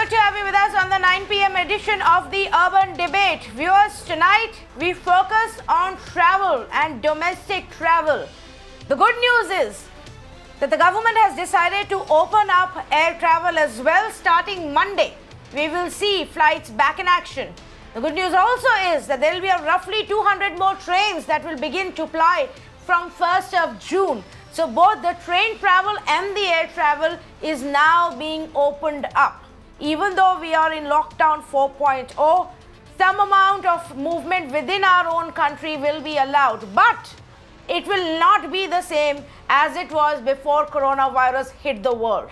good to have you with us on the 9 p.m. edition of the Urban Debate. Viewers, tonight we focus on travel and domestic travel. The good news is that the government has decided to open up air travel as well starting Monday. We will see flights back in action. The good news also is that there will be roughly 200 more trains that will begin to ply from 1st of June. So both the train travel and the air travel is now being opened up. Even though we are in lockdown 4.0, some amount of movement within our own country will be allowed, but it will not be the same as it was before coronavirus hit the world.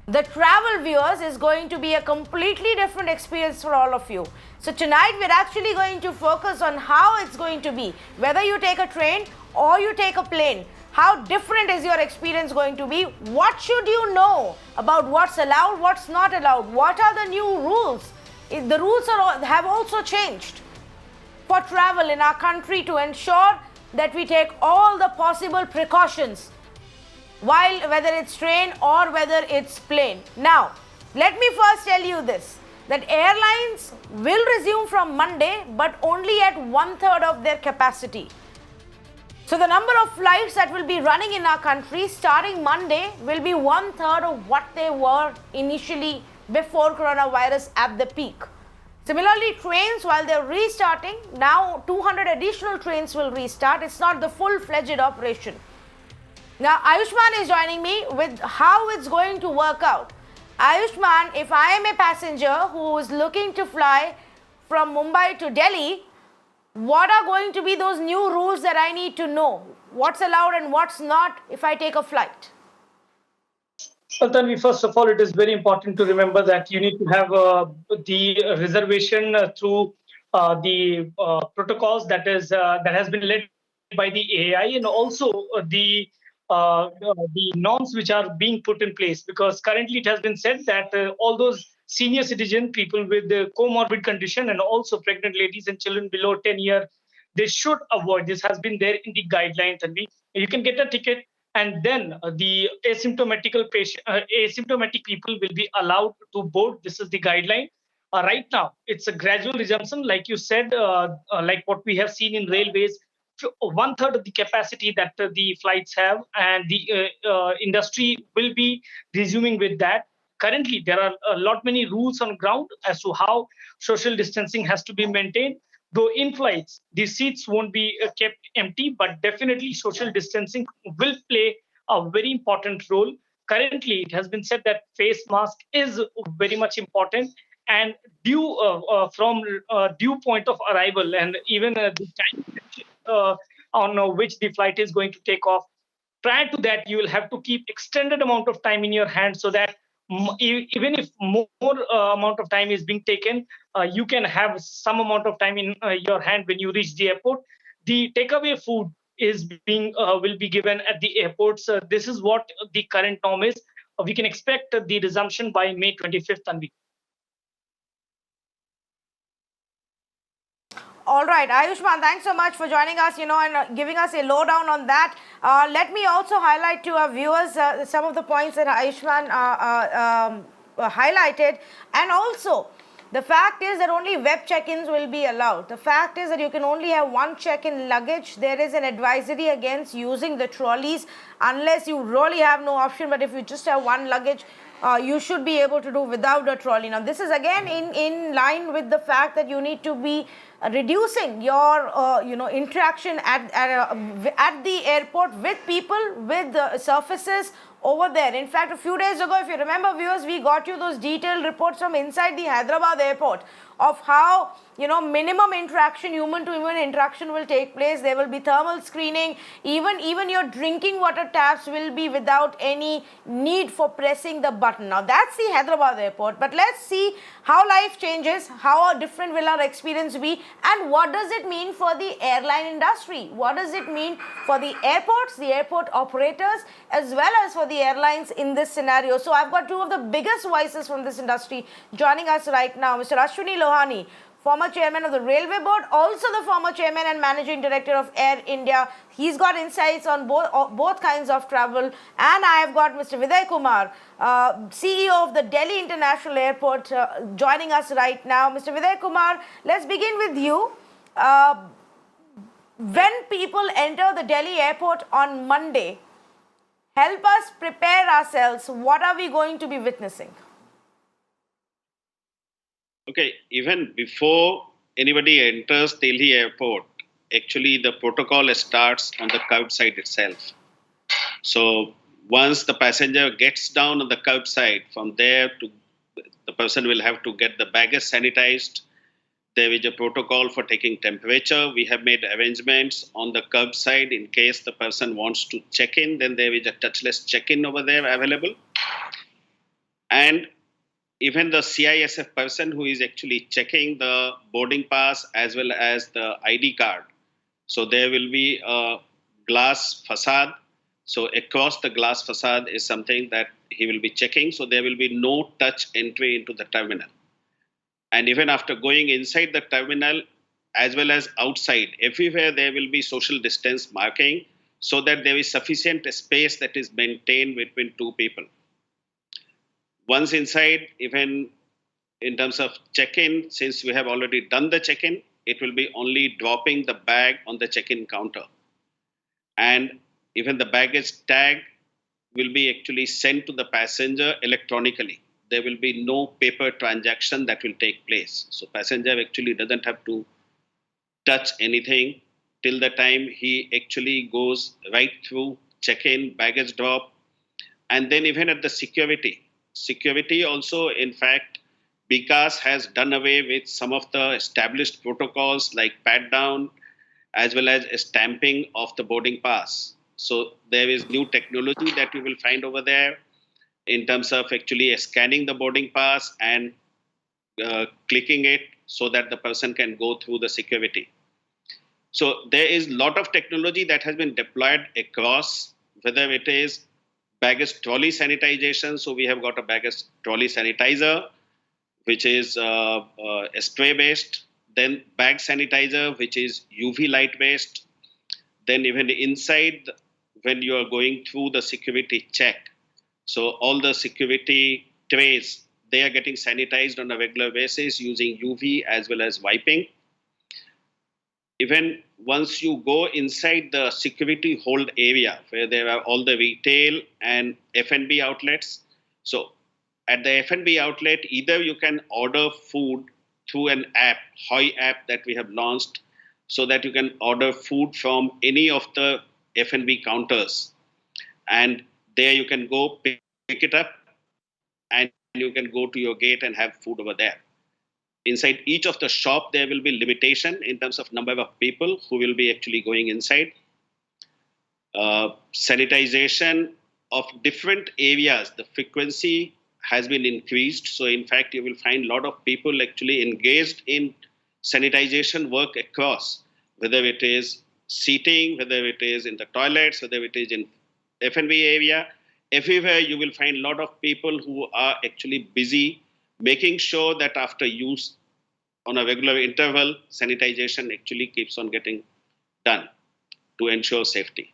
The travel, viewers, is going to be a completely different experience for all of you. So tonight we're actually going to focus on how it's going to be. Whether you take a train or you take a plane, how different is your experience going to be? What should you know about what's allowed, what's not allowed? What are the new rules? The rules have also changed for travel in our country to ensure that we take all the possible precautions while whether it's train or whether it's plane. Now, let me first tell you this, that airlines will resume from Monday, but only at 1/3 of their capacity. So the number of flights that will be running in our country starting Monday will be 1/3 of what they were initially before coronavirus at the peak. Similarly, trains, while they're restarting, now 200 additional trains will restart. It's not the full-fledged operation. Now, Ayushman is joining me with how it's going to work out. Ayushman, if I am a passenger who is looking to fly from Mumbai to Delhi, what are going to be those new rules that I need to know? What's allowed and what's not if I take a flight? Well, Tanvi, first of all, it is very important to remember that you need to have the reservation through the protocols that has been led by the AI, and also the norms which are being put in place. Because currently it has been said that all those senior citizen people with the comorbid condition and also pregnant ladies and children below 10 years, they should avoid. This has been there in the guidelines, and you can get a ticket, and then the asymptomatic people will be allowed to board. This is the guideline. Right now, it's a gradual resumption, like you said, like what we have seen in railways. 1/3 of the capacity that the flights have, and the industry will be resuming with that. Currently, there are a lot many rules on ground as to how social distancing has to be maintained. Though in flights, the seats won't be kept empty, but definitely social distancing will play a very important role. Currently, it has been said that face mask is very much important, and from due point of arrival, and even the time on which the flight is going to take off. Prior to that, you will have to keep extended amount of time in your hand, so that even if more amount of time is being taken, you can have some amount of time in your hand when you reach the airport. The takeaway food is will be given at the airports. This is what the current norm is. We can expect the resumption by May 25th, Tanvi. All right, Ayushman, thanks so much for joining us, and giving us a lowdown on that. Let me also highlight to our viewers some of the points that Ayushman highlighted. And also, the fact is that only web check-ins will be allowed. The fact is that you can only have one check-in luggage. There is an advisory against using the trolleys unless you really have no option. But if you just have one luggage, you should be able to do without a trolley. Now, this is again in line with the fact that you need to be reducing your interaction at the airport with people, with the surfaces over there. In fact, a few days ago, if you remember, viewers, we got you those detailed reports from inside the Hyderabad airport of how minimum interaction, human to human interaction will take place. There will be thermal screening. Even your drinking water taps will be without any need for pressing the button. Now, that's the Hyderabad airport. But let's see how life changes, how different will our experience be, and what does it mean for the airline industry? What does it mean for the airports, the airport operators, as well as for the airlines in this scenario? So I've got two of the biggest voices from this industry joining us right now. Mr. Ashwani Lohani former chairman of the Railway Board, also the former chairman and managing director of Air India. He's got insights on both kinds of travel. And I have got Mr. Videh Kumar, CEO of the Delhi International Airport, joining us right now. Mr. Videh Kumar, let's begin with you. When people enter the Delhi airport on Monday, help us prepare ourselves. What are we going to be witnessing? Okay, even before anybody enters Delhi airport, actually the protocol starts on the curbside itself. So once the passenger gets down on the curbside, from there to the person will have to get the baggage sanitized. There is a protocol for taking temperature. We have made arrangements on the curbside in case the person wants to check in. Then there is a touchless check-in over there available. And even the CISF person who is actually checking the boarding pass as well as the ID card. So there will be a glass facade. So across the glass facade is something that he will be checking. So there will be no touch entry into the terminal. And even after going inside the terminal as well as outside, everywhere there will be social distance marking so that there is sufficient space that is maintained between two people. Once inside, even in terms of check-in, since we have already done the check-in, it will be only dropping the bag on the check-in counter. And even the baggage tag will be actually sent to the passenger electronically. There will be no paper transaction that will take place. So passenger actually doesn't have to touch anything till the time he actually goes right through check-in, baggage drop, and then even at the security. Security also, in fact, BICAS has done away with some of the established protocols like pat down as well as stamping of the boarding pass. So there is new technology that you will find over there in terms of actually scanning the boarding pass and clicking it so that the person can go through the security. So there is a lot of technology that has been deployed across, whether it is baggage trolley sanitization. So we have got a baggage trolley sanitizer, which is spray based. Then bag sanitizer, which is UV light based. Then even inside, when you are going through the security check, so all the security trays, they are getting sanitized on a regular basis using UV as well as wiping. Even once you go inside the security hold area where there are all the retail and F&B outlets. So at the F&B outlet, either you can order food through an app, Hoi app that we have launched, so that you can order food from any of the F&B counters. And there you can go pick it up and you can go to your gate and have food over there. Inside each of the shop, there will be limitation in terms of number of people who will be actually going inside. Sanitization of different areas, the frequency has been increased. So in fact, you will find a lot of people actually engaged in sanitization work across, whether it is seating, whether it is in the toilets, whether it is in F&B area. Everywhere you will find a lot of people who are actually busy making sure that after use on a regular interval, sanitization actually keeps on getting done to ensure safety.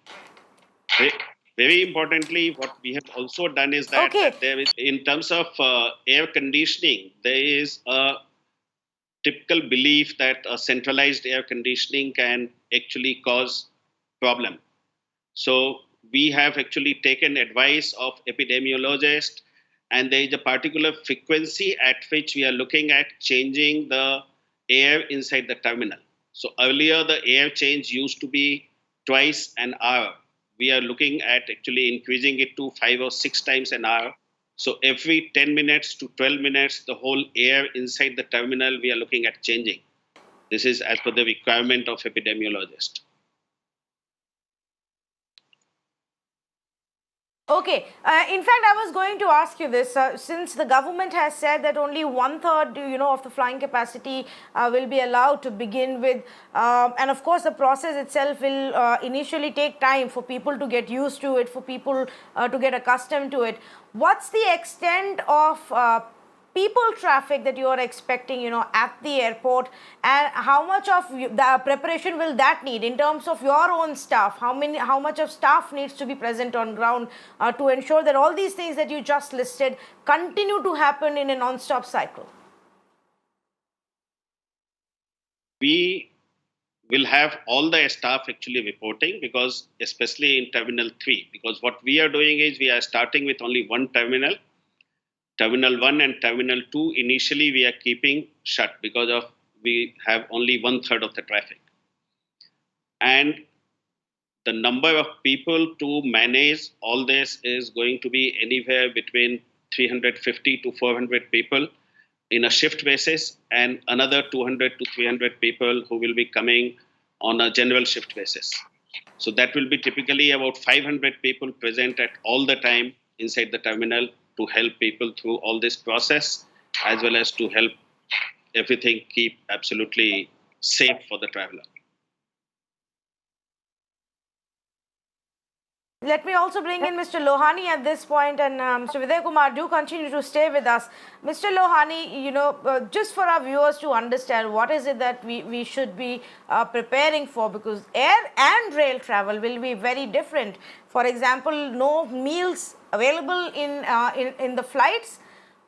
Very importantly, what we have also done is that, that there is, in terms of air conditioning, there is a typical belief that a centralized air conditioning can actually cause problem. So we have actually taken advice of epidemiologists, and there is a particular frequency at which we are looking at changing the air inside the terminal. So earlier, the air change used to be twice an hour. We are looking at actually increasing it to 5 or 6 times an hour. So every 10 minutes to 12 minutes, the whole air inside the terminal, we are looking at changing. This is as per the requirement of epidemiologists. Okay. In fact, I was going to ask you this. Since the government has said that only 1/3, of the flying capacity will be allowed to begin with, and of course, the process itself will initially take time for people to get used to it, for people to get accustomed to it. What's the extent of people traffic that you are expecting, at the airport, and how much of the preparation will that need in terms of your own staff? How much of staff needs to be present on ground to ensure that all these things that you just listed continue to happen in a non-stop cycle? We will have all the staff actually reporting, because especially in Terminal 3, because what we are doing is we are starting with only one terminal. Terminal 1 and Terminal 2 initially we are keeping shut because of we have only 1/3 of the traffic. And the number of people to manage all this is going to be anywhere between 350 to 400 people in a shift basis, and another 200 to 300 people who will be coming on a general shift basis. So that will be typically about 500 people present at all the time inside the terminal to help people through all this process, as well as to help everything keep absolutely safe for the traveler. Let me also bring in Mr. Lohani at this point, and Mr. Videh Kumar, do continue to stay with us. Mr. Lohani, just for our viewers to understand, what is it that we should be preparing for? Because air and rail travel will be very different. For example, no meals available in the flights.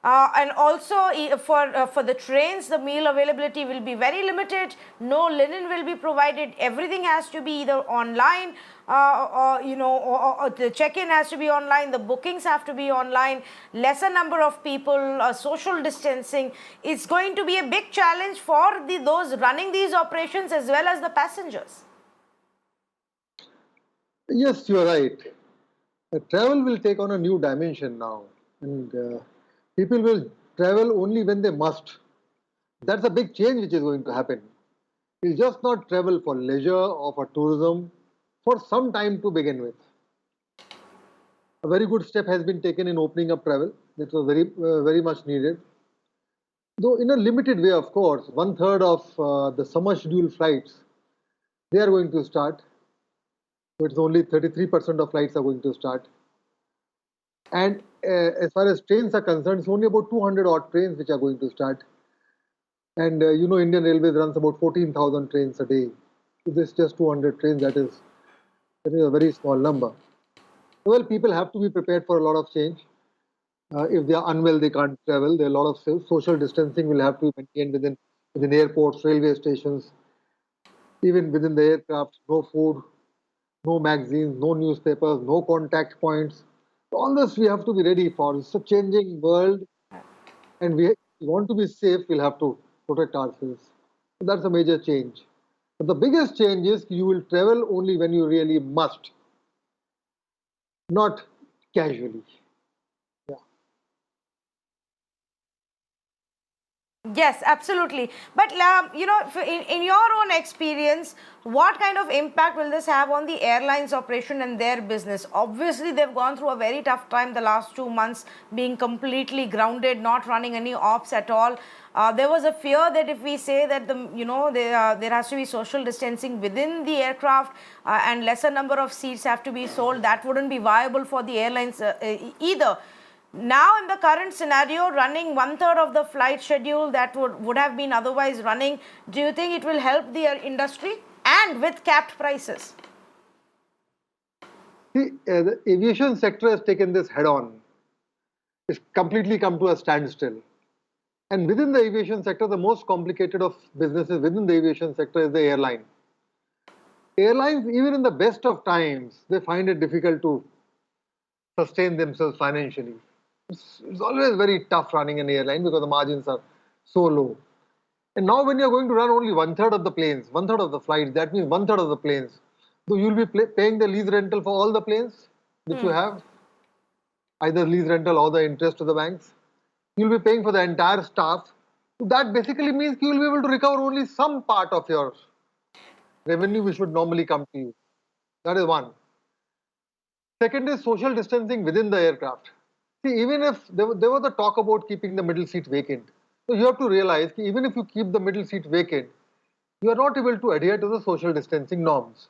And also for the trains, the meal availability will be very limited. No linen will be provided. Everything has to be either online, or the check-in has to be online. The bookings have to be online. Lesser number of people, social distancing. It's going to be a big challenge for those running these operations as well as the passengers. Yes, you are right. Travel will take on a new dimension now, and people will travel only when they must. That's a big change which is going to happen. You'll just not travel for leisure or for tourism for some time to begin with. A very good step has been taken in opening up travel. This was very much needed. Though in a limited way, of course. 1/3 of the summer scheduled flights, they are going to start. So it's only 33% of flights are going to start. And as far as trains are concerned, it's only about 200 odd trains which are going to start. And Indian Railways runs about 14,000 trains a day. So this is just 200 trains. That is a very small number. Well, people have to be prepared for a lot of change. If they are unwell, they can't travel. There are a lot of social distancing will have to be maintained within airports, railway stations, even within the aircraft. No food, no magazines, no newspapers, no contact points. All this we have to be ready for. It's a changing world, and we want to be safe. We'll have to protect ourselves. So that's a major change. But the biggest change is you will travel only when you really must, not casually. Yes, absolutely. But, in your own experience, what kind of impact will this have on the airlines operation and their business? Obviously, they've gone through a very tough time the last 2 months, being completely grounded, not running any ops at all. There was a fear that if we say that there has to be social distancing within the aircraft and lesser number of seats have to be sold, that wouldn't be viable for the airlines either. Now, in the current scenario, running 1/3 of the flight schedule that would have been otherwise running, do you think it will help the industry and with capped prices? See, the aviation sector has taken this head on. It's completely come to a standstill. And within the aviation sector, the most complicated of businesses within the aviation sector is the airline. Airlines, even in the best of times, they find it difficult to sustain themselves financially. It's always very tough running an airline because the margins are so low. And now when you're going to run only 1/3 of the planes, 1/3 of the flights, that means 1/3 of the planes. So you'll be paying the lease rental for all the planes which you have, either lease rental or the interest to the banks. You'll be paying for the entire staff. So that basically means you'll be able to recover only some part of your revenue which would normally come to you. That is one. Second is social distancing within the aircraft. See, even if there was a talk about keeping the middle seat vacant. So you have to realize that even if you keep the middle seat vacant, you are not able to adhere to the social distancing norms.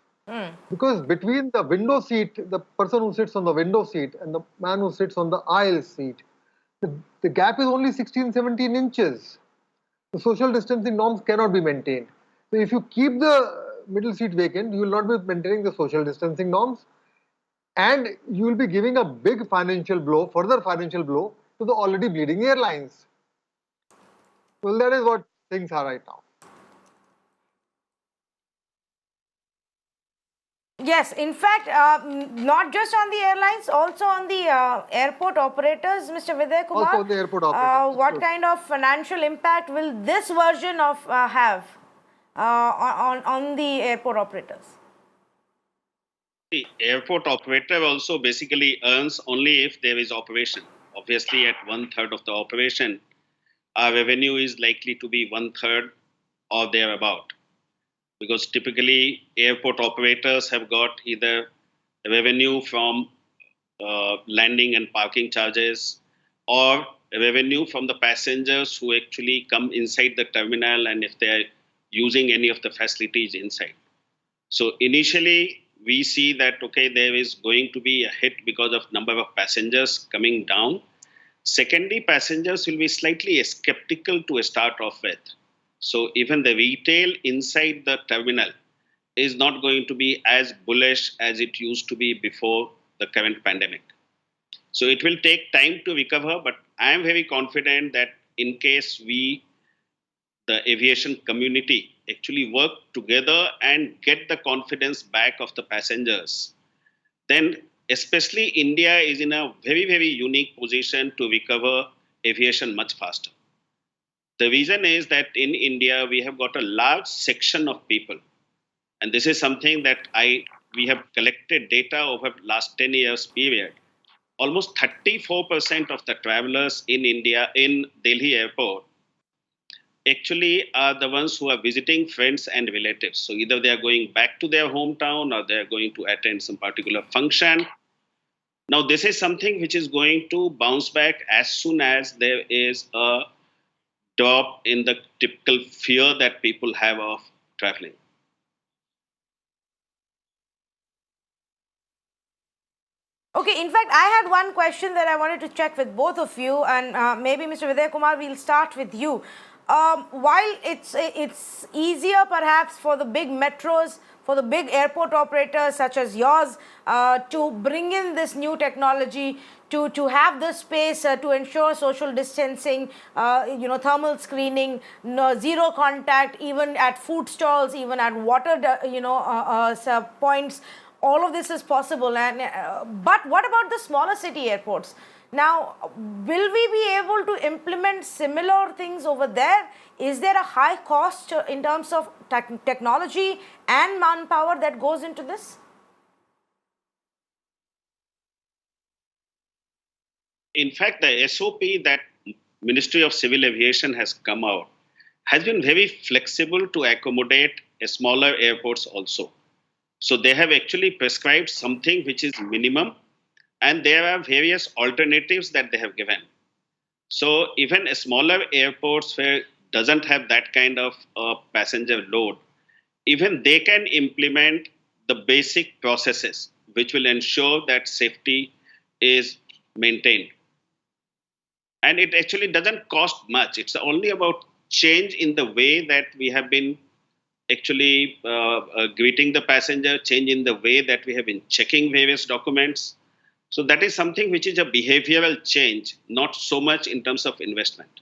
Because between the window seat, the person who sits on the window seat and the man who sits on the aisle seat, the gap is only 16, 17 inches. The social distancing norms cannot be maintained. So if you keep the middle seat vacant, you will not be maintaining the social distancing norms, and you will be giving a big financial blow, further financial blow to the already bleeding airlines. Well, that is what things are right now. Yes, in fact, not just on the airlines, also on the airport operators, Mr. Videh Kumar. Also on the airport operators. What kind of financial impact will this version of have on the airport operators? The airport operator also basically earns only if there is operation. Obviously, at 1/3 of the operation, our revenue is likely to be 1/3 or thereabout. Because typically, airport operators have got either revenue from landing and parking charges or revenue from the passengers who actually come inside the terminal and if they're using any of the facilities inside. So initially, we see that, okay, there is going to be a hit because of number of passengers coming down. Secondly, passengers will be slightly skeptical to start off with. So even the retail inside the terminal is not going to be as bullish as it used to be before the current pandemic. So it will take time to recover, but I am very confident that in case we, the aviation community, actually work together and get the confidence back of the passengers, then especially India is in a very, very unique position to recover aviation much faster. The reason is that in India, we have got a large section of people, and this is something that we have collected data over the last 10 years period. Almost 34% of the travelers in India, in Delhi airport, actually are the ones who are visiting friends and relatives. So either they are going back to their hometown or they are going to attend some particular function. Now, this is something which is going to bounce back as soon as there is a drop in the typical fear that people have of traveling. Okay, in fact, I had one question that I wanted to check with both of you, and maybe Mr. Videh Kumar, we'll start with you. While it's easier perhaps for the big metros, for the big airport operators such as yours to bring in this new technology, to have the space to ensure social distancing, thermal screening, zero contact, even at food stalls, even at water, points. All of this is possible, and but what about the smaller city airports? Now, will we be able to implement similar things over there? Is there a high cost in terms of technology and manpower that goes into this? In fact, the SOP that Ministry of Civil Aviation has come out has been very flexible to accommodate smaller airports also. So they have actually prescribed something which is minimum, and there are various alternatives that they have given. So even smaller airports where doesn't have that kind of passenger load, even they can implement the basic processes which will ensure that safety is maintained. And it actually doesn't cost much. It's only about change in the way that we have been actually greeting the passenger, change in the way that we have been checking various documents. So that is something which is a behavioral change, not so much in terms of investment.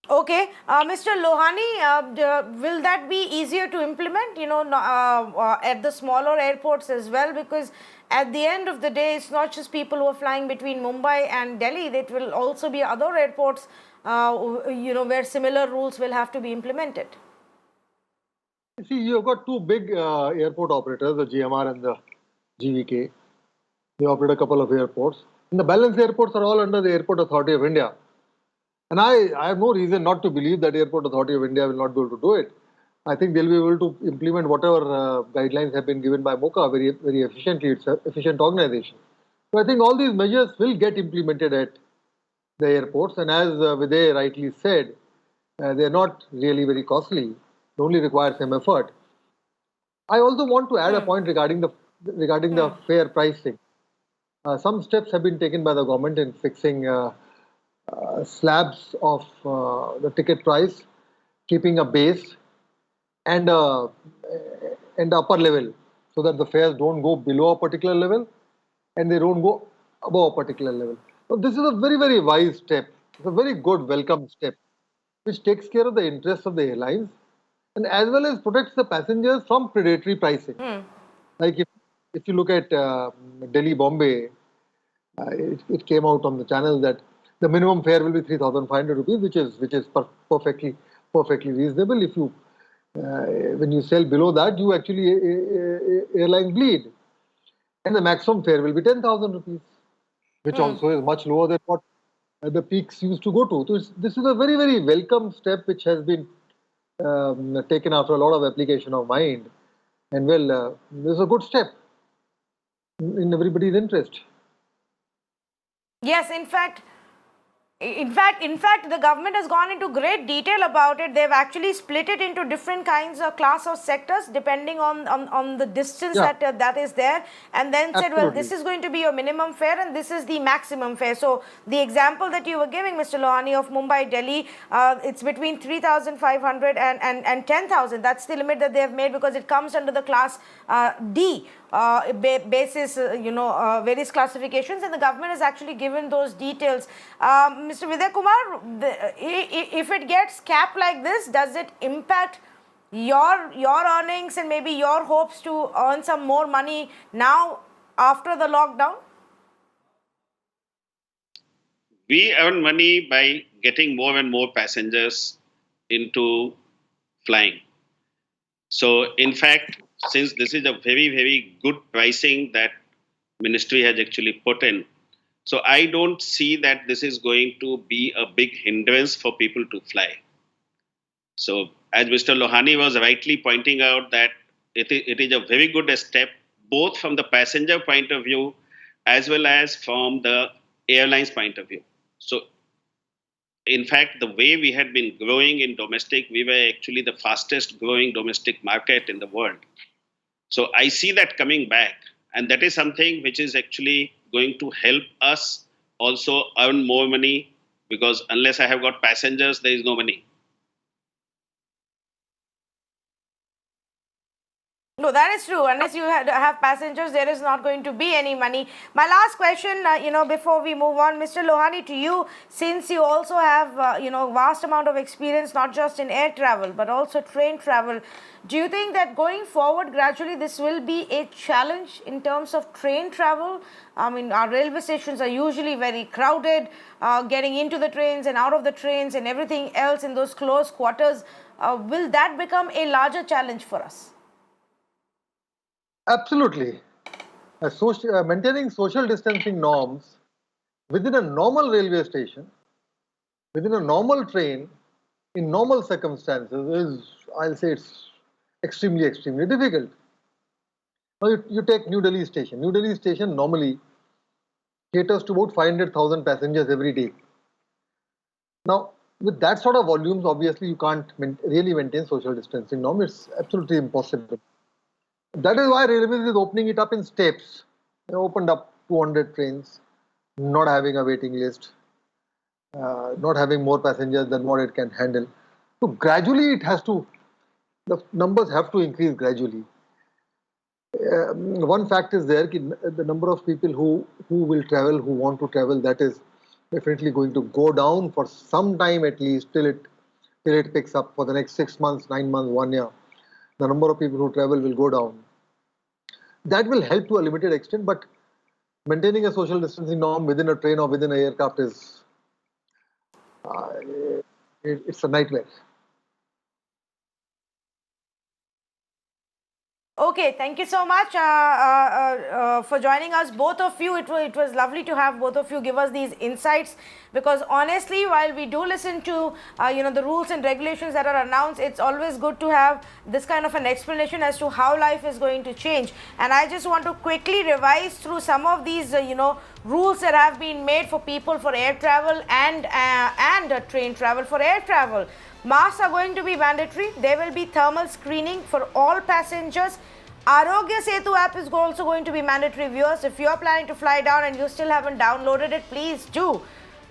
Okay, Mr. Lohani, will that be easier to implement, at the smaller airports as well? Because at the end of the day, it's not just people who are flying between Mumbai and Delhi. It will also be other airports, where similar rules will have to be implemented. You see, you've got two big airport operators, the GMR and the GVK. They operate a couple of airports. And the balance airports are all under the Airport Authority of India. And I have no reason not to believe that Airport Authority of India will not be able to do it. I think they'll be able to implement whatever guidelines have been given by MoCA very, very efficiently. It's an efficient organization. So I think all these measures will get implemented at the airports. And as Videh rightly said, they're not really very costly. They only require some effort. I also want to add a point regarding the regarding the fare pricing. Some steps have been taken by the government in fixing slabs of the ticket price, keeping a base and and upper level, so that the fares don't go below a particular level and they don't go above a particular level. So this is a very, very wise step. It's a very good welcome step, which takes care of the interests of the airlines and as well as protects the passengers from predatory pricing. Like if you look at Delhi, Bombay, it came out on the channel that the minimum fare will be 3,500 rupees, which is perfectly reasonable. If you when you sell below that, you actually airline bleed, and the maximum fare will be 10,000 rupees, which also is much lower than what the peaks used to go to. So this is a very, very welcome step which has been taken after a lot of application of mind, and well, this is a good step in everybody's interest. Yes, in fact, the government has gone into great detail about it. They've actually split it into different kinds of class of sectors depending on the distance that is there, and then said, well, this is going to be your minimum fare and this is the maximum fare. So the example that you were giving, Mr. Lohani, of Mumbai, Delhi, it's between 3,500 and 10,000. That's the limit that they have made because it comes under the class D. Basis, various classifications, and the government has actually given those details. Mr. Videh Kumar, if it gets capped like this, does it impact your earnings and maybe your hopes to earn some more money now after the lockdown? We earn money by getting more and more passengers into flying. So, in fact, since this is a very, very good pricing that ministry has actually put in, so I don't see that this is going to be a big hindrance for people to fly. So, as Mr. Lohani was rightly pointing out, that it is a very good step, both from the passenger point of view as well as from the airlines point of view. So, in fact, the way we had been growing in domestic, we were actually the fastest growing domestic market in the world. So I see that coming back, and that is something which is actually going to help us also earn more money, because unless I have got passengers, there is no money. No, that is true. Unless you have passengers, there is not going to be any money. My last question, before we move on, Mr. Lohani, to you, since you also have, vast amount of experience, not just in air travel, but also train travel, do you think that going forward, gradually, this will be a challenge in terms of train travel? I mean, our railway stations are usually very crowded, getting into the trains and out of the trains and everything else in those close quarters. Will that become a larger challenge for us? Absolutely. Maintaining social distancing norms within a normal railway station, within a normal train, in normal circumstances is, I'll say, it's extremely, extremely difficult. Now you take New Delhi station. New Delhi station normally caters to about 500,000 passengers every day. Now, with that sort of volumes, obviously you can't really maintain social distancing norm. It's absolutely impossible. That is why Railways is opening it up in steps. They opened up 200 trains, not having a waiting list, not having more passengers than what it can handle. So gradually the numbers have to increase gradually. One fact is there, the number of people who will travel, who want to travel, that is definitely going to go down for some time at least till it picks up for the next 6 months, 9 months, 1 year. The number of people who travel will go down. That will help to a limited extent, but maintaining a social distancing norm within a train or within an aircraft is it's a nightmare. Okay, thank you so much for joining us, both of you. It was lovely to have both of you give us these insights, because honestly, while we do listen to the rules and regulations that are announced, it's always good to have this kind of an explanation as to how life is going to change. And I just want to quickly revise through some of these rules that have been made for people for air travel and train travel. For air travel, masks are going to be mandatory. There will be thermal screening for all passengers. Arogya Setu app is also going to be mandatory, viewers. If you're planning to fly down and you still haven't downloaded it, please do.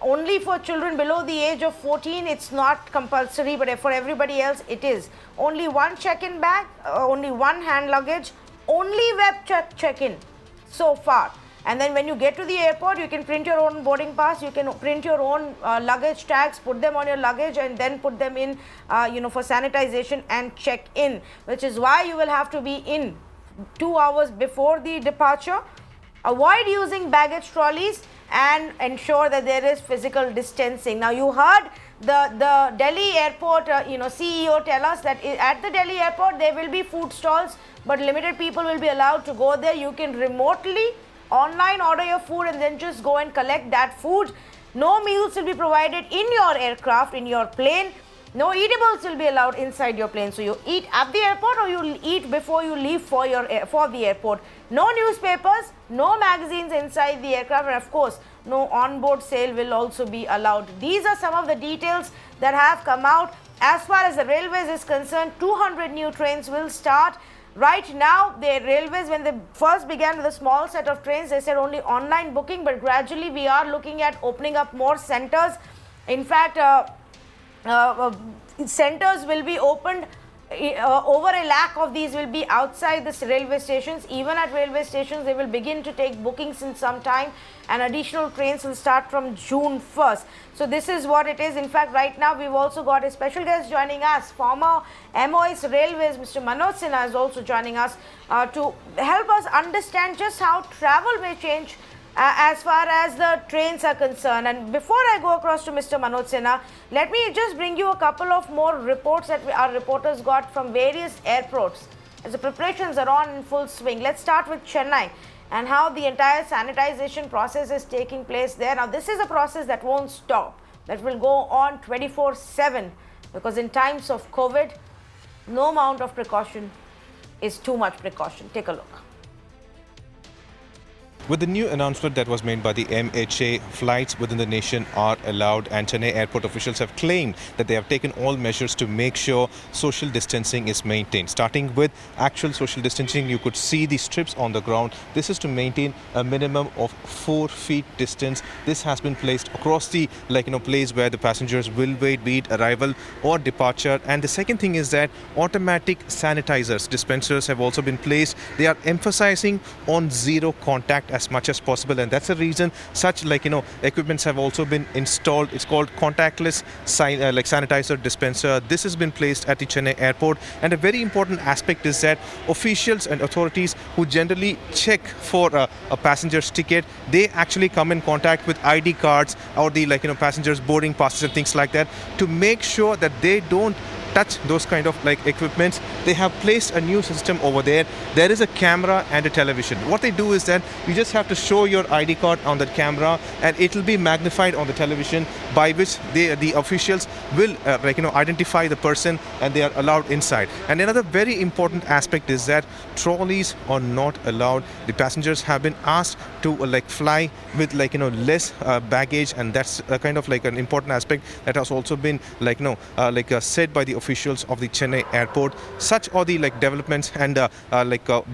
Only for children below the age of 14, it's not compulsory, but for everybody else, it is. Only one check-in bag, only one hand luggage, only web check-in so far. And then when you get to the airport, you can print your own boarding pass, you can print your own luggage tags, put them on your luggage and then put them in, for sanitization and check in, which is why you will have to be in 2 hours before the departure. Avoid using baggage trolleys and ensure that there is physical distancing. Now, you heard the Delhi airport, CEO tell us that at the Delhi airport, there will be food stalls, but limited people will be allowed to go there. You can remotely online order your food and then just go and collect that food. No meals will be provided in your aircraft, in your plane. No eatables will be allowed inside your plane. So you eat at the airport or you eat before you leave for the airport. No newspapers, no magazines inside the aircraft, and of course, no onboard sale will also be allowed. These are some of the details that have come out. As far as the railways is concerned, 200 new trains will start. Right now, the railways, when they first began with a small set of trains, they said only online booking, but gradually we are looking at opening up more centers. In fact, centers will be opened. Over 1 lakh of these will be outside the railway stations. Even at railway stations, they will begin to take bookings in some time, and additional trains will start from June 1st. So this is what it is. In fact, right now we've also got a special guest joining us. Former MoS Railways, Mr. Manoj Sinha, is also joining us to help us understand just how travel may change as far as the trains are concerned. And before I go across to Mr. Manoj Sinha, let me just bring you a couple of more reports that our reporters got from various airports as the preparations are on in full swing. Let's start with Chennai and how the entire sanitization process is taking place there. Now, this is a process that won't stop, that will go on 24/7, because in times of COVID, no amount of precaution is too much precaution. Take a look. With the new announcement that was made by the MHA, flights within the nation are allowed, and Chennai airport officials have claimed that they have taken all measures to make sure social distancing is maintained. Starting with actual social distancing, you could see the strips on the ground. This is to maintain a minimum of 4 feet distance. This has been placed across the place where the passengers will wait, be it arrival or departure. And the second thing is that automatic sanitizers, dispensers have also been placed. They are emphasizing on zero contact as much as possible, and that's the reason such equipments have also been installed. It's called contactless sanitizer dispenser. This has been placed at the Chennai airport, and a very important aspect is that officials and authorities who generally check for a passenger's ticket, they actually come in contact with ID cards or the passengers boarding passes and things like that to make sure that they don't touch those kind of equipments. They have placed a new system over there. There is a camera and a television. What they do is that you just have to show your ID card on that camera, and it will be magnified on the television, by which the officials will identify the person and they are allowed inside. And another very important aspect is that trolleys are not allowed. The passengers have been asked to fly with less baggage, and that's an important aspect that has also been said by the officials of the Chennai airport. Such are the developments and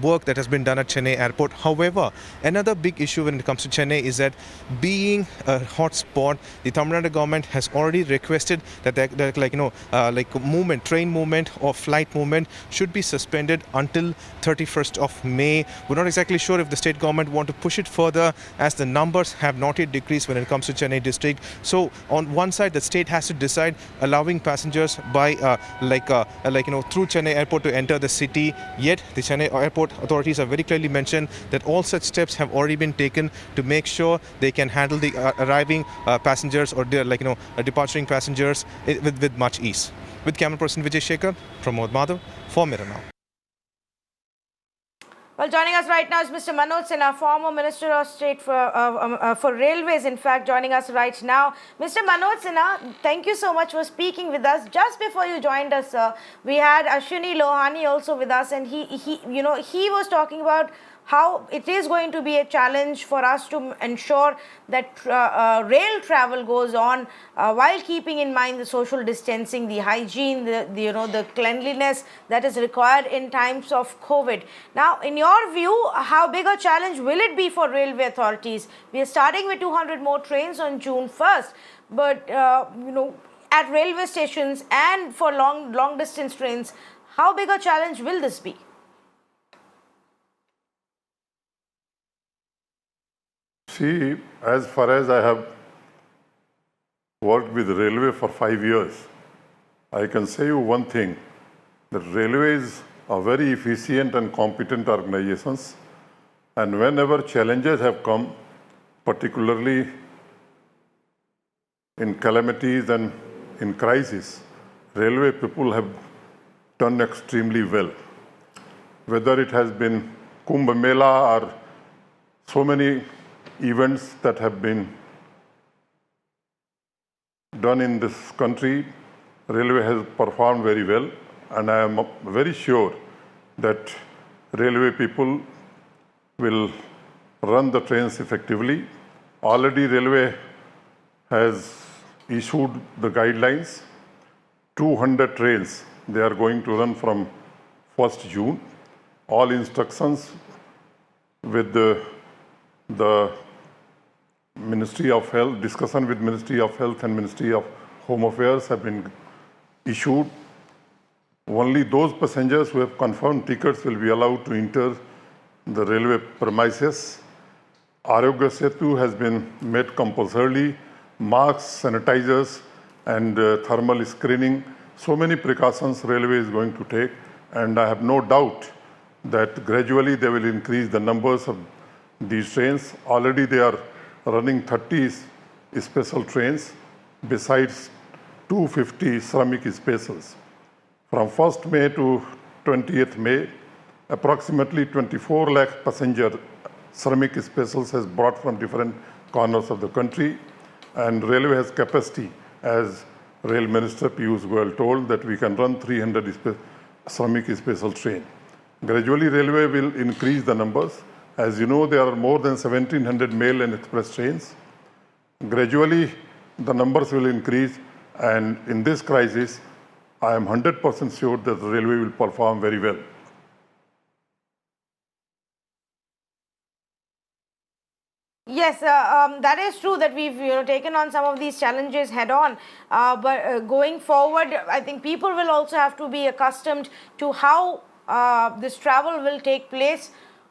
work that has been done at Chennai airport. However, another big issue when it comes to Chennai is that being a hot spot, the Tamil Nadu government has already requested that train movement or flight movement should be suspended until 31st of May. We're not exactly sure if the state government want to push it further, as the numbers have not yet decreased when it comes to Chennai district. So on one side, the state has to decide allowing passengers by through Chennai airport to enter the city. Yet the Chennai airport authorities have very clearly mentioned that all such steps have already been taken to make sure they can handle the arriving passengers or departing passengers with much ease. With camera person Vijay Shekhar, from Madhav for Mirror Now. Well, joining us right now is Mr. Manoj Sinha, former Minister of State for Railways, in fact, joining us right now. Mr. Manoj Sinha, thank you so much for speaking with us. Just before you joined us, sir, we had Ashwani Lohani also with us, and he was talking about how it is going to be a challenge for us to ensure that rail travel goes on while keeping in mind the social distancing, the hygiene, the cleanliness that is required in times of COVID. Now, in your view, how big a challenge will it be for railway authorities? We are starting with 200 more trains on June 1st, but at railway stations and for long distance trains, how big a challenge will this be? See, as far as I have worked with railway for 5 years, I can say you one thing, that railways are very efficient and competent organizations, and whenever challenges have come, particularly in calamities and in crisis, railway people have done extremely well. Whether it has been Kumbh Mela or so many events that have been done in this country, railway has performed very well, and I am very sure that railway people will run the trains effectively. Already railway has issued the guidelines. 200 trains they are going to run from 1st June. All instructions with the Ministry of Health, discussion with Ministry of Health and Ministry of Home Affairs have been issued. Only those passengers who have confirmed tickets will be allowed to enter the railway premises. Arogya Setu has been made compulsorily. Masks, sanitizers, and thermal screening. So many precautions railway is going to take, and I have no doubt that gradually they will increase the numbers of these trains. Already they are running 30 special trains besides 250 Shramik specials. From 1st May to 20th May, approximately 24 lakh passenger Shramik specials has brought from different corners of the country, and railway has capacity, as Rail Minister Piyush Goyal told, that we can run 300 Shramik special train. Gradually railway will increase the numbers. As you know, there are more than 1,700 mail and express trains. Gradually, the numbers will increase, and in this crisis, I am 100% sure that the railway will perform very well. Yes, that is true that we've taken on some of these challenges head on. But going forward, I think people will also have to be accustomed to how this travel will take place.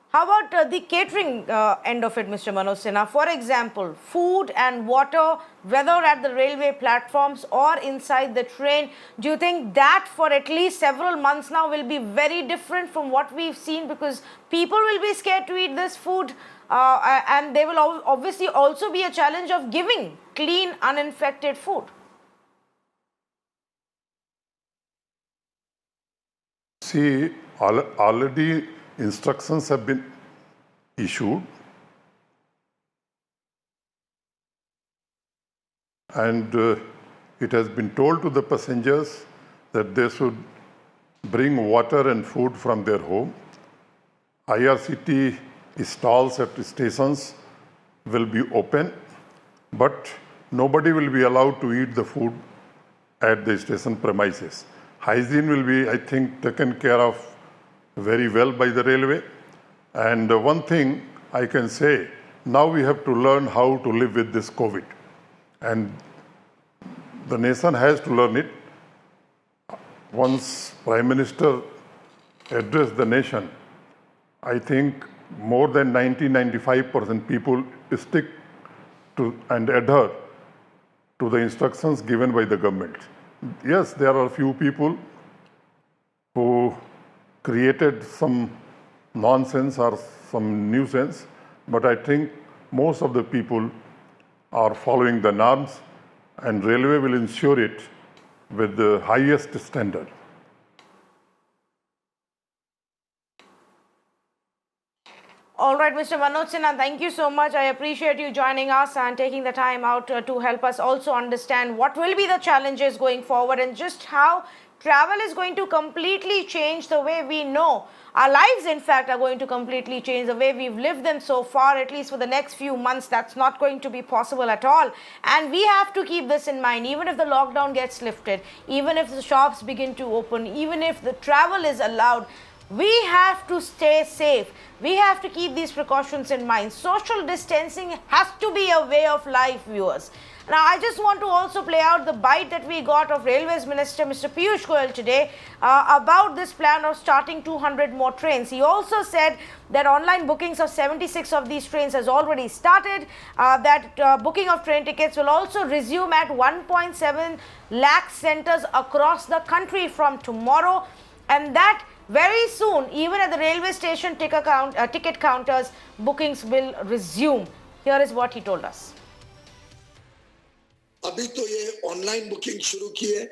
How about the catering end of it, Mr. Manoj Sinha? For example, food and water, whether at the railway platforms or inside the train, do you think that for at least several months now will be very different from what we've seen? Because people will be scared to eat this food, and there will obviously also be a challenge of giving clean, uninfected food. See, already instructions have been issued, and it has been told to the passengers that they should bring water and food from their home. IRCT stalls at stations will be open, but nobody will be allowed to eat the food at the station premises. Hygiene will be, I think, taken care of very well by the railway. And one thing I can say, now we have to learn how to live with this COVID. And the nation has to learn it. Once Prime Minister addressed the nation, I think more than 90-95% people stick to and adhere to the instructions given by the government. Yes, there are a few people who created some nonsense or some nuisance, but I think most of the people are following the norms, and railway will ensure it with the highest standard. All right, Mr. Manoj Sinha, thank you so much. I appreciate you joining us and taking the time out to help us also understand what will be the challenges going forward and just how travel is going to completely change the way we know. Our lives, in fact, are going to completely change the way we've lived them so far, at least for the next few months. That's not going to be possible at all. And we have to keep this in mind, even if the lockdown gets lifted, even if the shops begin to open, even if the travel is allowed. We have to stay safe. We have to keep these precautions in mind. Social distancing has to be a way of life, viewers. Now, I just want to also play out the bite that we got of Railways Minister Mr. Piyush Goyal today about this plan of starting 200 more trains. He also said that online bookings of 76 of these trains has already started, that booking of train tickets will also resume at 1.7 lakh centers across the country from tomorrow, and that very soon, even at the railway station ticket counters, bookings will resume. Here is what he told us. अभी तो ये online booking शुरू की है.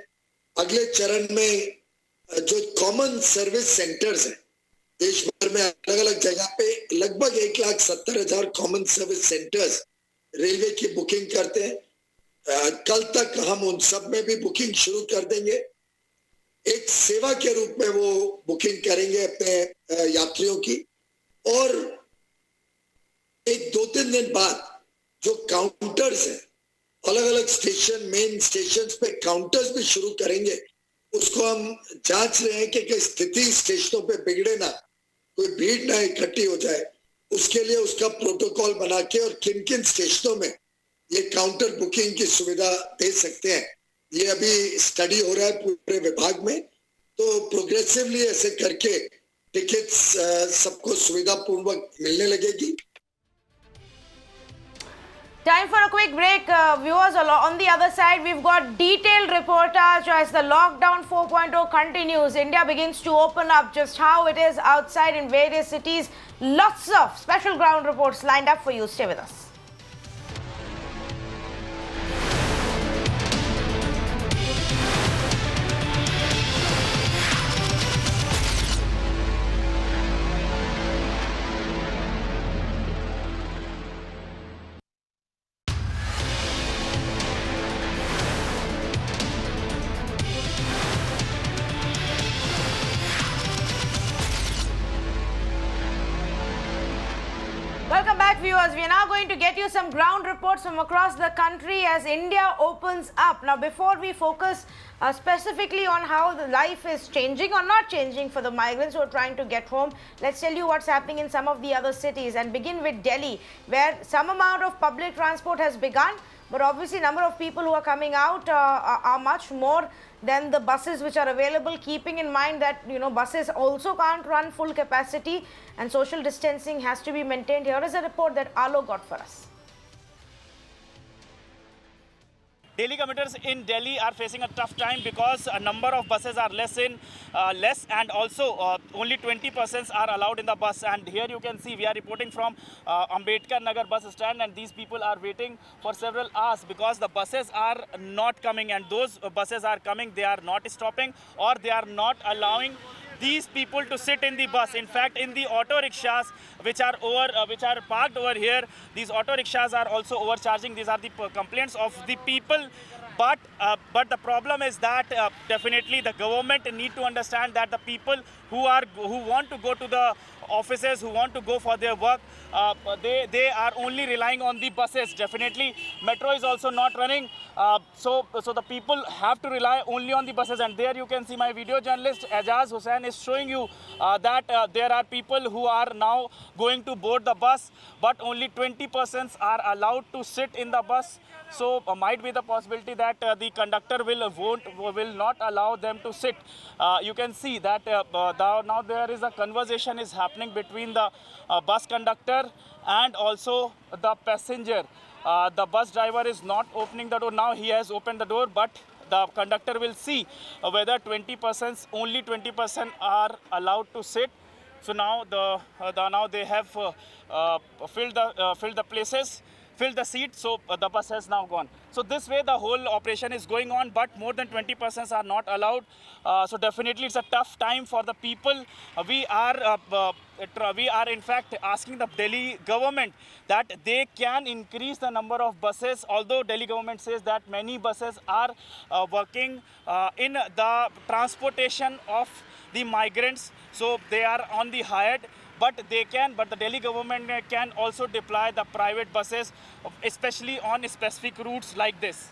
अगले चरण में जो कॉमन सर्विस सेंटर्स हैं देश भर में अलग-अलग जगह पे लगभग 1,70,000 कॉमन सर्विस सेंटर्स रेलवे की बुकिंग करते हैं. कल तक हम उन सब में भी बुकिंग शुरू कर देंगे. एक सेवा के रूप में वो बुकिंग करेंगे अपने यात्रियों की, और एक 2-3 दिन बाद जो काउंटर्स हैं अलग अलग स्टेशन, मेन स्टेशन पे काउंटर्स भी शुरू करेंगे. उसको हम जांच रहे हैं कि स्थिति स्टेशनों पे बिगड़े ना, कोई भीड़ ना इकट्ठी हो जाए. उसके लिए उसका प्रोटोकॉल बना के और किन किन स्टेशनों में ये काउंटर बुकिंग की सुविधा दे सकते हैं, ये अभी स्टडी हो रहा है पूरे विभाग में. तो प्रोग्रेसिवली ऐसे करके टिकट्स सबको सुविधापूर्वक मिलने लगेगी. Time for a quick break. Viewers, on the other side, we've got detailed reportage as the lockdown 4.0 continues. India begins to open up. Just how it is outside in various cities. Lots of special ground reports lined up for you. Stay with us. Welcome back, viewers. We are now going to get you some ground reports from across the country as India opens up. Now, before we focus specifically on how the life is changing or not changing for the migrants who are trying to get home, let's tell you what's happening in some of the other cities and begin with Delhi, where some amount of public transport has begun, but obviously number of people who are coming out are much more than the buses which are available, keeping in mind that, you know, buses also can't run full capacity and social distancing has to be maintained. Here is a report that Alo got for us. Daily commuters in Delhi are facing a tough time because a number of buses are less and also only 20 persons are allowed in the bus. And here you can see we are reporting from Ambedkar Nagar bus stand, and these people are waiting for several hours because the buses are not coming, and those buses are coming, they are not stopping or they are not allowing these people to sit in the bus. In fact, in the auto rickshaws which are parked over here, these auto rickshaws are also overcharging. These are the complaints of the people. But the problem is that definitely the government need to understand that the people who want to go to the offices, who want to go for their work, they are only relying on the buses. Definitely, metro is also not running, so the people have to rely only on the buses. And there you can see my video journalist Ajaz Hussain is showing you that there are people who are now going to board the bus, but only 20 persons are allowed to sit in the bus. So might be the possibility that the conductor will not allow them to sit. You can see that now there is a conversation is happening between the bus conductor and also the passenger. The bus driver is not opening the door. Now he has opened the door, but the conductor will see whether only 20% are allowed to sit. So now now they have filled the places. filled the seat, so the bus has now gone. So this way the whole operation is going on, but more than 20 persons are not allowed. So definitely it's a tough time for the people. We are in fact asking the Delhi government that they can increase the number of buses, although Delhi government says that many buses are working in the transportation of the migrants, so they are on the hired, but the Delhi government can also deploy the private buses, especially on specific routes like this.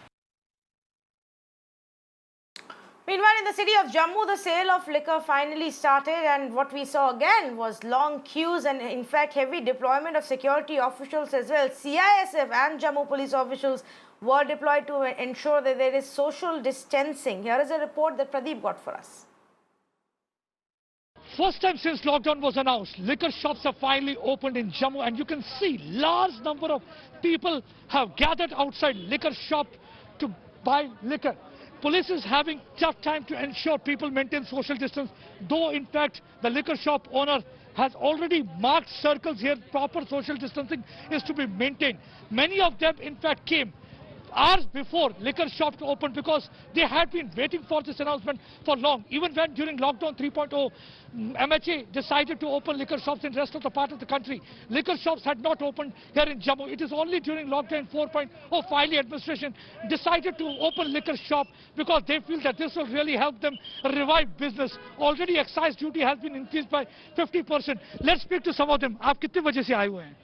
Meanwhile, in the city of Jammu, the sale of liquor finally started, and what we saw again was long queues and in fact heavy deployment of security officials as well. CISF and Jammu police officials were deployed to ensure that there is social distancing. Here is a report that Pradeep got for us. First time since lockdown was announced, liquor shops have finally opened in Jammu, and you can see large number of people have gathered outside liquor shop to buy liquor. Police is having tough time to ensure people maintain social distance, though in fact the liquor shop owner has already marked circles here. Proper social distancing is to be maintained. Many of them in fact came hours before liquor shop to open because they had been waiting for this announcement for long. Even when during lockdown 3.0 MHA decided to open liquor shops in the rest of the part of the country, liquor shops had not opened here in Jammu. It is only during lockdown 4.0 finally administration decided to open liquor shop because they feel that this will really help them revive business. Already excise duty has been increased by 50%. Let's speak to some of them. आप कितने बजे से आए हुए हैं?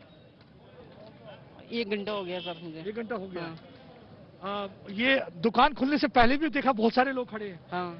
1 घंटा हो गया सर मुझे. 1 घंटा हो गया. ये दुकान खुलने से पहले भी देखा बहुत सारे लोग खड़े हैं. हाँ.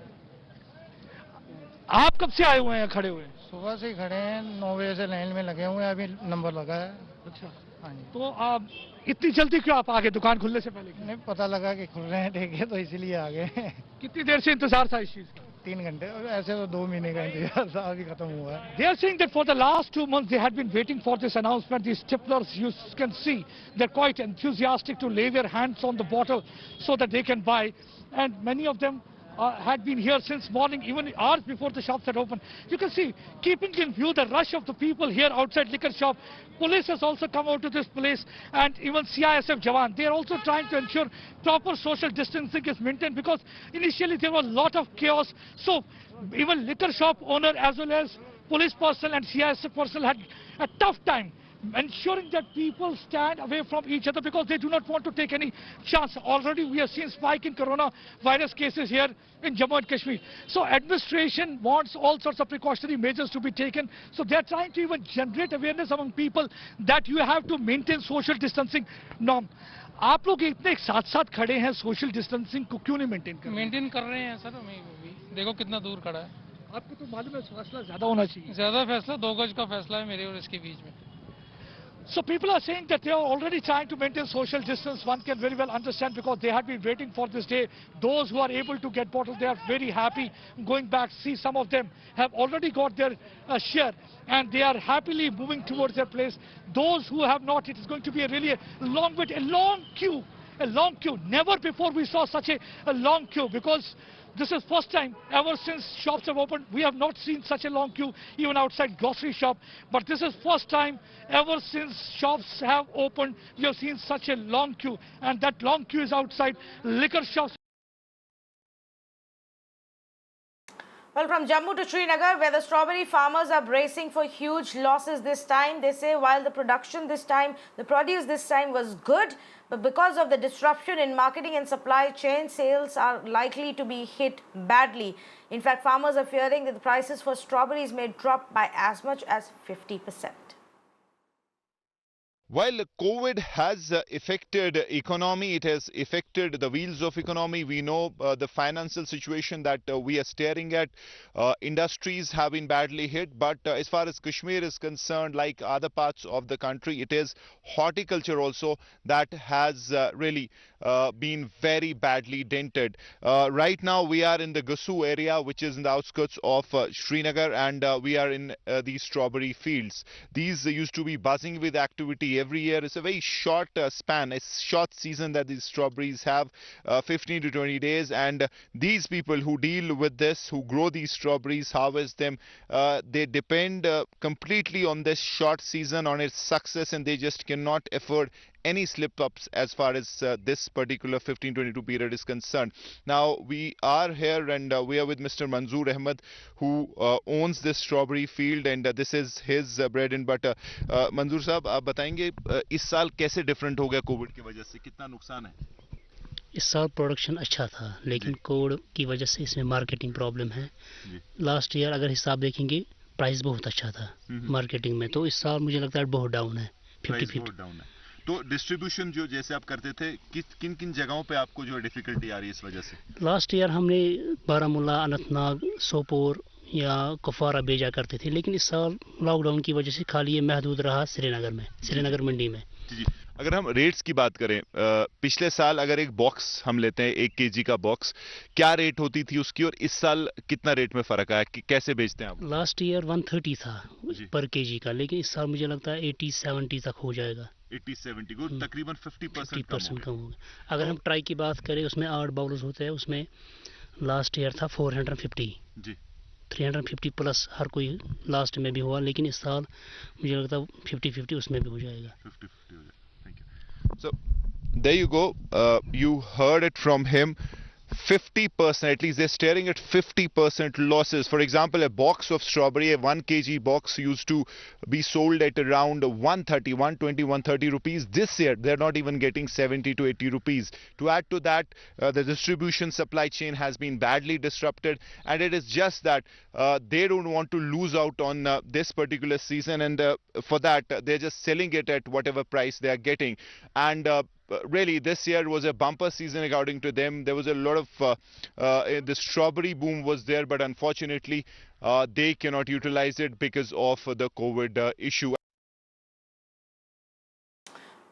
आप कब से आए हुए हैं खड़े हुए? सुबह से ही खड़े हैं, 9 बजे से लाइन में लगे हुए हैं, अभी नंबर लगा है. अच्छा. हाँ जी. तो आप इतनी जल्दी क्यों आप आ गए दुकान खुलने से पहले? नहीं पता लगा कि खुल रहे हैं ठीक है तो इसीलिए आ गए. कितनी देर से इंतजार था इस चीज का? 3 घंटे. ऐसे तो 2 महीने का इंतजार था, अभी खत्म हुआ है. They are saying that for the last 2 months they had been waiting for this announcement. These tipplers, you can see, they're quite enthusiastic to lay their hands on the bottle so that they can buy. And many of them had been here since morning, even hours before the shops had opened. You can see, keeping in view the rush of the people here outside liquor shop, police has also come out to this place, and even CISF Jawan. They are also trying to ensure proper social distancing is maintained because initially there was a lot of chaos. So even liquor shop owner as well as police personnel and CISF personnel had a tough time ensuring that people stand away from each other because they do not want to take any chance. Already we have seen spike in coronavirus cases here in Jammu and Kashmir. So administration wants all sorts of precautionary measures to be taken. So they are trying to even generate awareness among people that you have to maintain social distancing norm. आप लोग इतने साथ साथ खड़े हैं, social distancing को क्यों नहीं मेंटेन कर रहे हैं? मेंटेन कर रहे हैं सर. देखो कितना दूर खड़ा है. आपको तो मालूम है फैसला ज्यादा होना चाहिए. ज्यादा फैसला 2 गज का फैसला है मेरे और इसके बीच में. So people are saying that they are already trying to maintain social distance. One can very well understand because they have been waiting for this day. Those who are able to get bottles, they are very happy going back. See, some of them have already got their share and they are happily moving towards their place. Those who have not, it is going to be a long wait, a long queue. Never before we saw such a long queue because this is first time ever since shops have opened. We have not seen such a long queue even outside grocery shop. But this is first time ever since shops have opened. We have seen such a long queue. And that long queue is outside liquor shops. Well, from Jammu to Srinagar, where the strawberry farmers are bracing for huge losses this time. They say while the produce this time was good, but because of the disruption in marketing and supply chain, sales are likely to be hit badly. In fact, farmers are fearing that the prices for strawberries may drop by as much as 50%. While COVID has affected economy, it has affected the wheels of economy. We know the financial situation that we are staring at. Industries have been badly hit, but as far as Kashmir is concerned, like other parts of the country, it is horticulture also that has really been very badly dented. Right now we are in the Gasu area, which is in the outskirts of Srinagar, and we are in these strawberry fields. These used to be buzzing with activity every year. It's a very short span, a short season that these strawberries have, 15 to 20 days, and these people who deal with this, who grow these strawberries, harvest them, they depend completely on this short season, on its success, and they just cannot afford any slip-ups as far as this particular 15-22 period is concerned. Now, we are here and we are with Mr. Manzoor Ahmed, who owns this strawberry field, and this is his bread and butter. Manzoor साहब, आप बताएंगे इस साल कैसे different हो गया Covid की वजह से, कितना नुकसान है? इस साल प्रोडक्शन अच्छा था, लेकिन कोविड की वजह से इसमें मार्केटिंग प्रॉब्लम है। लास्ट ईयर अगर हिसाब देखेंगे प्राइस बहुत अच्छा था मार्केटिंग में, तो इस साल मुझे लगता है बहुत डाउन है, 50-50 डाउन है। तो डिस्ट्रीब्यूशन जो जैसे आप करते थे, किन किन जगहों पे आपको जो डिफिकल्टी आ रही है इस वजह से? लास्ट ईयर हमने बारामूला, अनंतनाग, सोपोर या कुपवारा भेजा करते थे, लेकिन इस साल लॉकडाउन की वजह से खाली ये महदूद रहा श्रीनगर में, श्रीनगर मंडी में। जी, अगर हम रेट्स की बात करें, पिछले साल अगर एक बॉक्स हम लेते हैं 1 kg का बॉक्स, क्या रेट होती थी उसकी और इस साल कितना रेट में फर्क आया, कि कैसे बेचते हैं आप? लास्ट ईयर 130 था पर केजी का, लेकिन इस साल मुझे लगता है 80-70 तक हो जाएगा। 80-70 को तकरीबन 50% कम होगा। अगर हम ट्राई की बात करें, उसमें 8 बाउल्स होते हैं, उसमें लास्ट ईयर था 450 जी, 350 प्लस हर कोई लास्ट में भी हुआ, लेकिन इस साल मुझे लगता है 50-50 उसमें भी हो जाएगा। 50-50 हो जाएगा। So there you go, you heard it from him. 50%, at least they're staring at 50% losses. For example, a box of strawberry, a 1 kg box used to be sold at around 130 rupees. This year they're not even getting 70 to 80 rupees. To add to that, the distribution supply chain has been badly disrupted, and it is just that they don't want to lose out on this particular season, and for that they're just selling it at whatever price they are getting. And really, this year was a bumper season according to them. There was a lot of the strawberry boom was there, but unfortunately they cannot utilize it because of the COVID issue.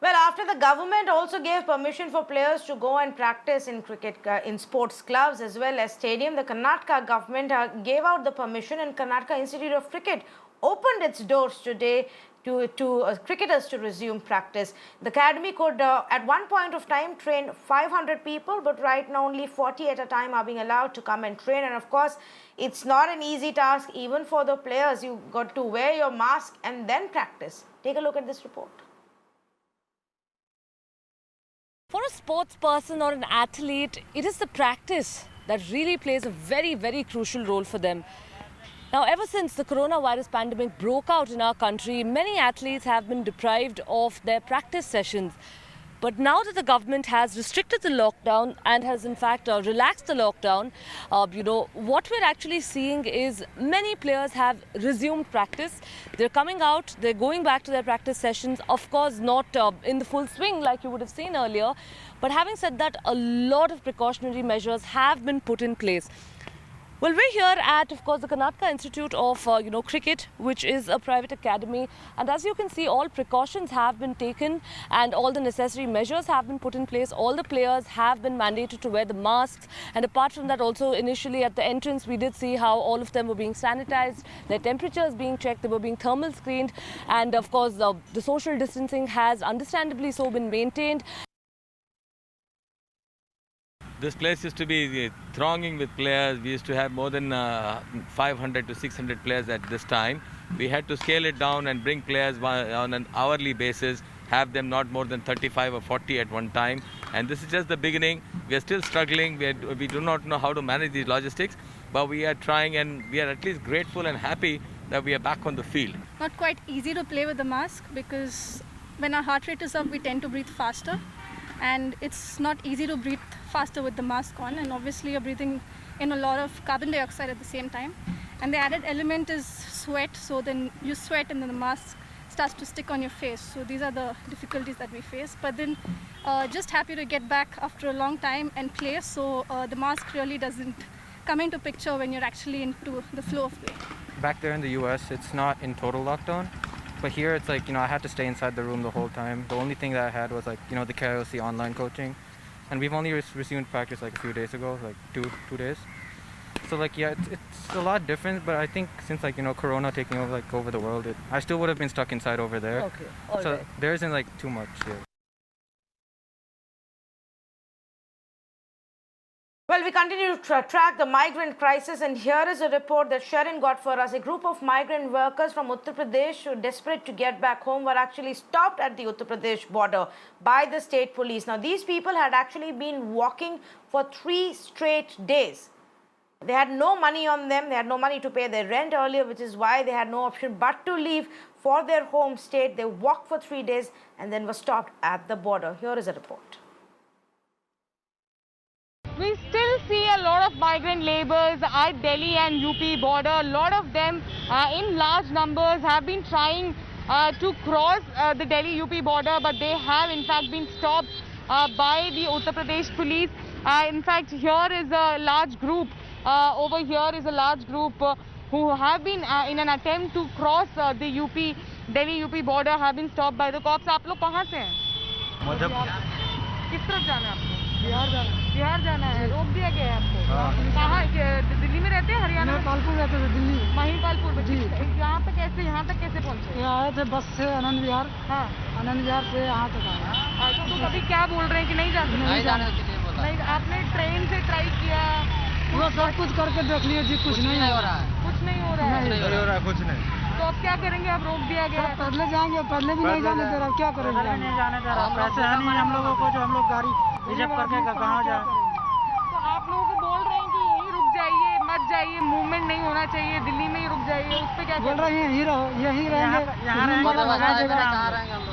Well, after the government also gave permission for players to go and practice in cricket, in sports clubs as well as stadium, the Karnataka government gave out the permission, and Karnataka Institute of Cricket opened its doors today to cricketers to resume practice. The academy could at one point of time train 500 people, but right now only 40 at a time are being allowed to come and train. And of course, it's not an easy task even for the players. You got to wear your mask and then practice. Take a look at this report. For a sports person or an athlete, it is the practice that really plays a very, very crucial role for them. Now, ever since the coronavirus pandemic broke out in our country, many athletes have been deprived of their practice sessions. But now that the government has restricted the lockdown and has in fact relaxed the lockdown, what we're actually seeing is many players have resumed practice. They're coming out, they're going back to their practice sessions, of course not in the full swing like you would have seen earlier. But having said that, a lot of precautionary measures have been put in place. Well, we're here at, of course, the Karnataka Institute of Cricket, which is a private academy. And as you can see, all precautions have been taken and all the necessary measures have been put in place. All the players have been mandated to wear the masks. And apart from that, also initially at the entrance, we did see how all of them were being sanitized, their temperatures being checked, they were being thermal screened. And of course, the social distancing has understandably so been maintained. This place used to be thronging with players. We used to have more than 500 to 600 players at this time. We had to scale it down and bring players on an hourly basis, have them not more than 35 or 40 at one time. And this is just the beginning. We are still struggling. We do not know how to manage these logistics, but we are trying, and we are at least grateful and happy that we are back on the field. Not quite easy to play with the mask because when our heart rate is up, we tend to breathe faster. And it's not easy to breathe faster with the mask on, and obviously you're breathing in a lot of carbon dioxide at the same time. And the added element is sweat, so then you sweat and then the mask starts to stick on your face. So these are the difficulties that we face. But then just happy to get back after a long time and play, so the mask really doesn't come into picture when you're actually into the flow of play. Back there in the US, it's not in total lockdown. But here it's like, I had to stay inside the room the whole time. The only thing that I had was the KIOC online coaching. And we've only resumed practice a few days ago, two days. So it's a lot different, but I think since Corona taking over the world, I still would have been stuck inside over there. Okay, all so right. there isn't too much here. Well, we continue to track the migrant crisis, and here is a report that Sharon got for us. A group of migrant workers from Uttar Pradesh who desperate to get back home were actually stopped at the Uttar Pradesh border by the state police. Now, these people had actually been walking for 3 straight days. They had no money on them. They had no money to pay their rent earlier, which is why they had no option but to leave for their home state. They walked for 3 days and then were stopped at the border. Here is a report. We still see a lot of migrant labourers at Delhi and UP border. A lot of them in large numbers have been trying to cross the Delhi-UP border, but they have in fact been stopped by the Uttar Pradesh police. In fact, here is a large group. Over here is a large group who have been in an attempt to cross the Delhi-UP border have been stopped by the cops. आप लोग कहाँ से हैं? किस तरफ जाना है आपको? बिहार जाना है। रोक दिया गया है आपको? कहाँ? दिल्ली में रहते हैं? हरियाणा में? महिपालपुर रहते थे दिल्ली। महिपालपुर जी। यहाँ पे कैसे, यहाँ तक कैसे पहुँचे? यहाँ आए थे बस से आनंद विहार। हाँ, आनंद विहार से यहाँ तक आए। तो कभी क्या बोल रहे हैं कि नहीं जा सकते? नहीं जाने के लिए बोला। नहीं, आपने ट्रेन से ट्राई किया? वो सब कुछ करके देख लिए जी, कुछ नहीं हो रहा है। कुछ नहीं हो रहा है? नहीं हो रहा है, कुछ नहीं। तो अब क्या करेंगे? अब रोक दिया गया है। पहले जाएंगे, पहले भी नहीं जाने दे रहा, क्या करेंगे? नहीं जाने दे रहा, पैसे है नहीं हम लोगों को, जो हम लोग गाड़ी रिजर्व करके कहाँ जाए। तो आप लोगों को बोल रहे हैं कि यहीं रुक जाइए, मत जाइए, मूवमेंट नहीं होना चाहिए, दिल्ली में ही रुक जाइए, उस पर क्या बोल रहे हैं? यहीं रहो, यहीं रहेंगे।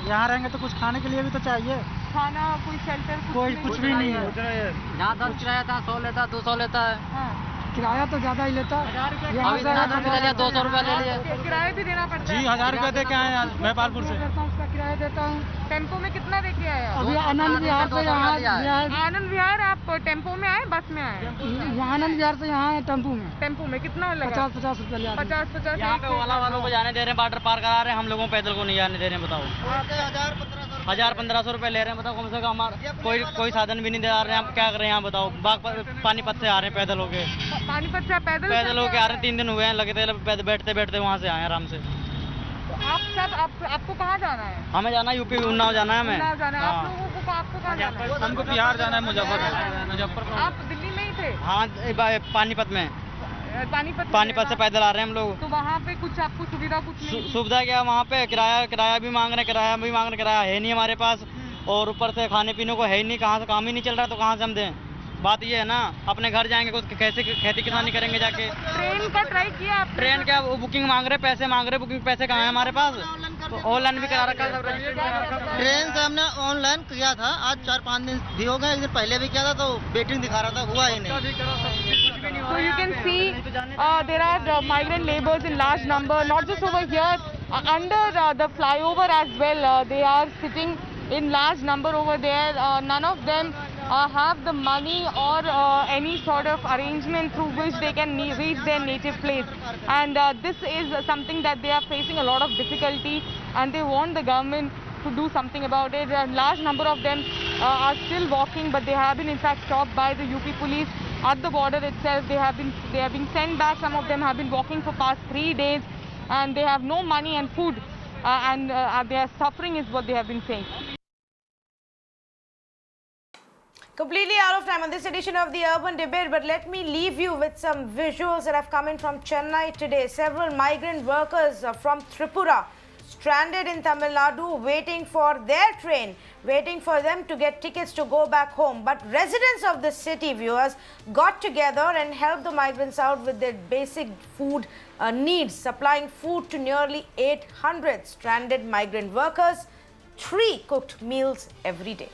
यहाँ रहेंगे तो कुछ खाने के लिए भी तो चाहिए। खाना, कोई शेल्टर, कोई कुछ भी नहीं है। जहाँ 10 किराया था 100 लेता, 200 लेता है। किराया तो ज्यादा ही लेता है। 200 रुपया ले लिया। किराया भी देना पड़ता है जी। 1000 रुपया दे के आए महिपालपुर से। उसका किराया देता हूँ। टेम्पो में कितना दे के आए? अभी आनंद विहार से यहाँ। आनंद विहार आप टेम्पो में आए, बस में आए? यहाँ आनंद विहार से यहाँ टेम्पो में। टेम्पो में कितना लगा? 50 रुपया। 50। यहाँ पे ओला वालों को जाने दे रहे हैं, बॉर्डर पार करा रहे हैं, हम लोगों पैदल को नहीं जाने दे रहे हैं। बताओ 1000-1500 रुपए ले रहे हैं। बताओ कम से कम हमारा कोई साधन भी नहीं दे रहे हैं। हम क्या करें यहाँ? बताओ पानीपत से आ रहे हैं पैदल होके। पानीपत से पैदल होके आ रहे हैं। 3 दिन हुए हैं, लगते बैठते वहाँ से आए आराम से। तो आपको कहाँ जाना है? हमें जाना है यूपी, उन्नाव जाना है हमें। आप लोगों को आपको कहाँ जाना है? हमको बिहार जाना है, मुजफ्फरपुर। आप दिल्ली में ही थे? हाँ, पानीपत में। पानीपत से पैदल आ रहे हैं हम लोग। तो वहाँ पे कुछ आपको सुविधा कुछ नहीं? सुविधा क्या, वहाँ पे किराया भी मांग रहे हैं, किराया है नहीं हमारे पास, और ऊपर से खाने पीने को है ही नहीं। कहाँ से काम ही नहीं चल रहा, तो कहाँ से हम दें? बात ये है ना, अपने घर जाएंगे कुछ कैसे खेती किसानी करेंगे जाके। ट्रेन का ट्राई किया? ट्रेन क्या, वो बुकिंग मांग रहे, पैसे मांग रहे, बुकिंग पैसे कहाँ है हमारे पास? ऑनलाइन भी करा रखा है। ट्रेन से हमने ऑनलाइन किया था, आज 4-5 दिन भी हो गए। एक दिन पहले भी किया था तो वेटिंग दिखा रहा था, हुआ ही नहीं। So you can see there are migrant labourers in large number, not just over here, under the flyover as well. They are sitting in large number over there. None of them have the money or any sort of arrangement through which they can reach their native place. And this is something that they are facing a lot of difficulty, and they want the government to do something about it. A large number of them are still walking, but they have been in fact stopped by the UP police at the border itself. They have been sent back. Some of them have been walking for past 3 days, and they have no money and food, and they are suffering is what they have been saying. Completely out of time on this edition of the Urban Debate, but let me leave you with some visuals that have come in from Chennai today. Several migrant workers from Tripura stranded in Tamil Nadu, waiting for their train, waiting for them to get tickets to go back home. But residents of the city, viewers, got together and helped the migrants out with their basic food needs, supplying food to nearly 800 stranded migrant workers, 3 cooked meals every day.